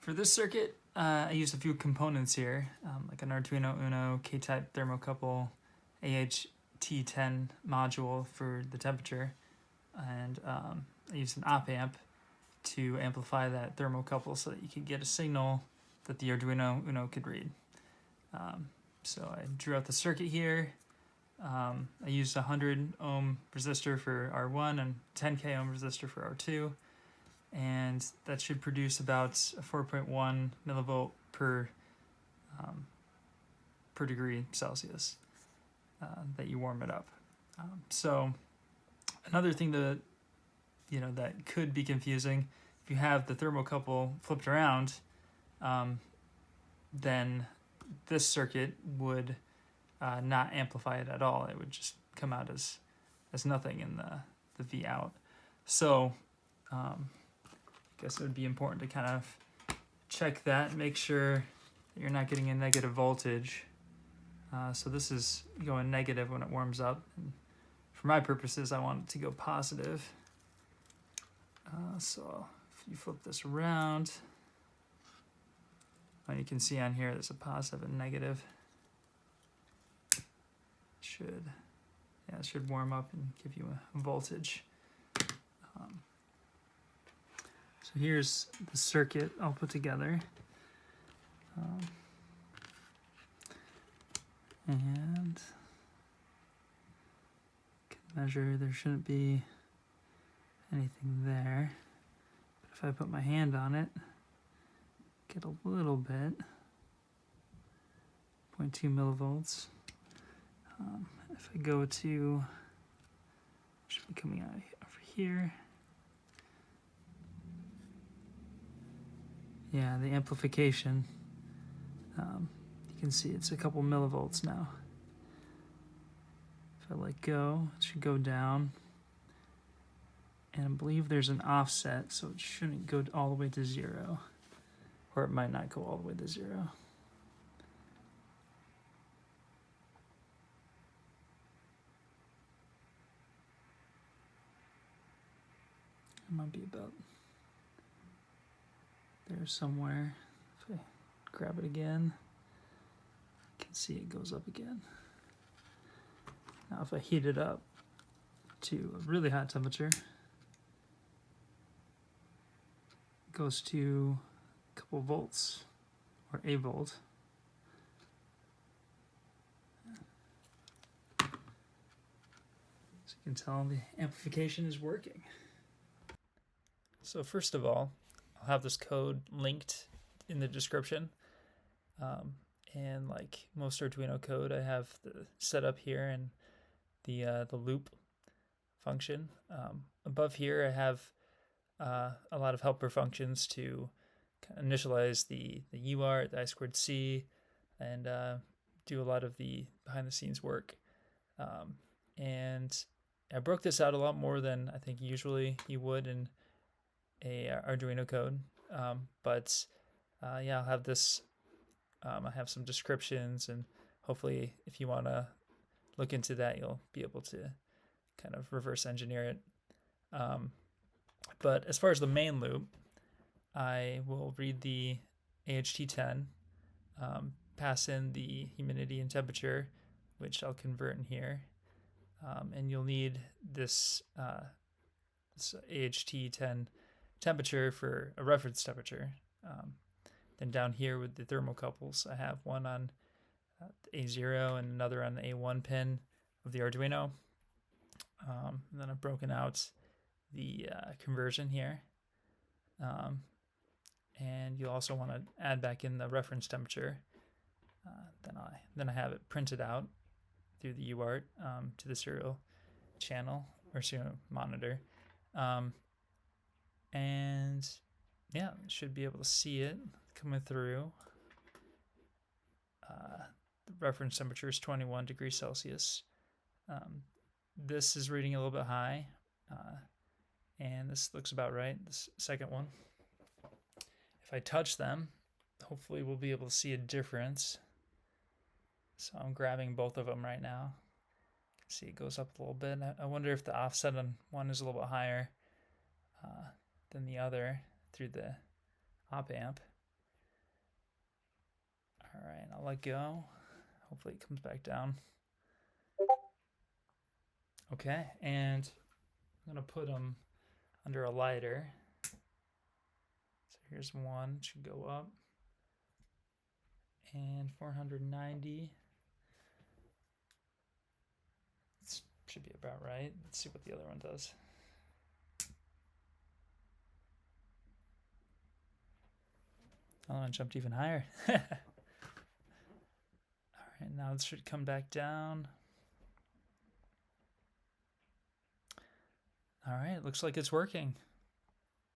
For this circuit, I used a few components here, like an Arduino Uno, K-type thermocouple, AHT10 module for the temperature, and I used an op-amp to amplify that thermocouple so that you could get a signal that the Arduino Uno could read. So I drew out the circuit here. I used a 100 ohm resistor for R1 and 10k ohm resistor for R2. And that should produce about a 4.1 millivolt per degree Celsius that you warm it up. So another thing that that could be confusing, if you have the thermocouple flipped around, then this circuit would not amplify it at all. It would just come out as nothing in the V out. So I guess it would be important to kind of check that, make sure that you're not getting a negative voltage. So this is going negative when it warms up. And for my purposes, I want it to go positive. So if you flip this around, you can see on here there's a positive and negative. It should warm up and give you a voltage. So here's the circuit I'll put together. And can measure, there shouldn't be anything there. But if I put my hand on it, get a little bit, 0.2 millivolts. If I go to, should be coming out over here. Yeah, the amplification, you can see it's a couple millivolts now. If I let go, it should go down. And I believe there's an offset, so it shouldn't go all the way to 0. Or it might not go all the way to 0. It might be about there somewhere. If I grab it again, you can see it goes up again. Now if I heat it up to a really hot temperature, it goes to a couple volts, or a volt. So you can tell the amplification is working. So first of all, I'll have this code linked in the description. And like most Arduino code, I have the setup here and the loop function. Above here, I have a lot of helper functions to initialize the UART, the I2C, and do a lot of the behind-the-scenes work. And I broke this out a lot more than I think usually you would in a Arduino code, but yeah, I'll have this. I have some descriptions, and hopefully, if you want to look into that, you'll be able to kind of reverse engineer it. But as far as the main loop, I will read the AHT10, pass in the humidity and temperature, which I'll convert in here, and you'll need this AHT10 temperature for a reference temperature. Then down here with the thermocouples, I have one on the A0 and another on the A1 pin of the Arduino. And then I've broken out the conversion here. And you'll also want to add back in the reference temperature. Then I have it printed out through the UART to the serial channel or serial monitor. And yeah, should be able to see it coming through. The reference temperature is 21 degrees Celsius. This is reading a little bit high, and this looks about right, this second one. If I touch them, hopefully we'll be able to see a difference. So I'm grabbing both of them right now. You can see it goes up a little bit. I wonder if the offset on one is a little bit higher than the other through the op amp. All right, I'll let go. Hopefully it comes back down. Okay, and I'm gonna put them under a lighter. So here's one, should go up. And 490. This should be about right. Let's see what the other one does. Oh, it jumped even higher. All right, now this should come back down. All right, looks like it's working.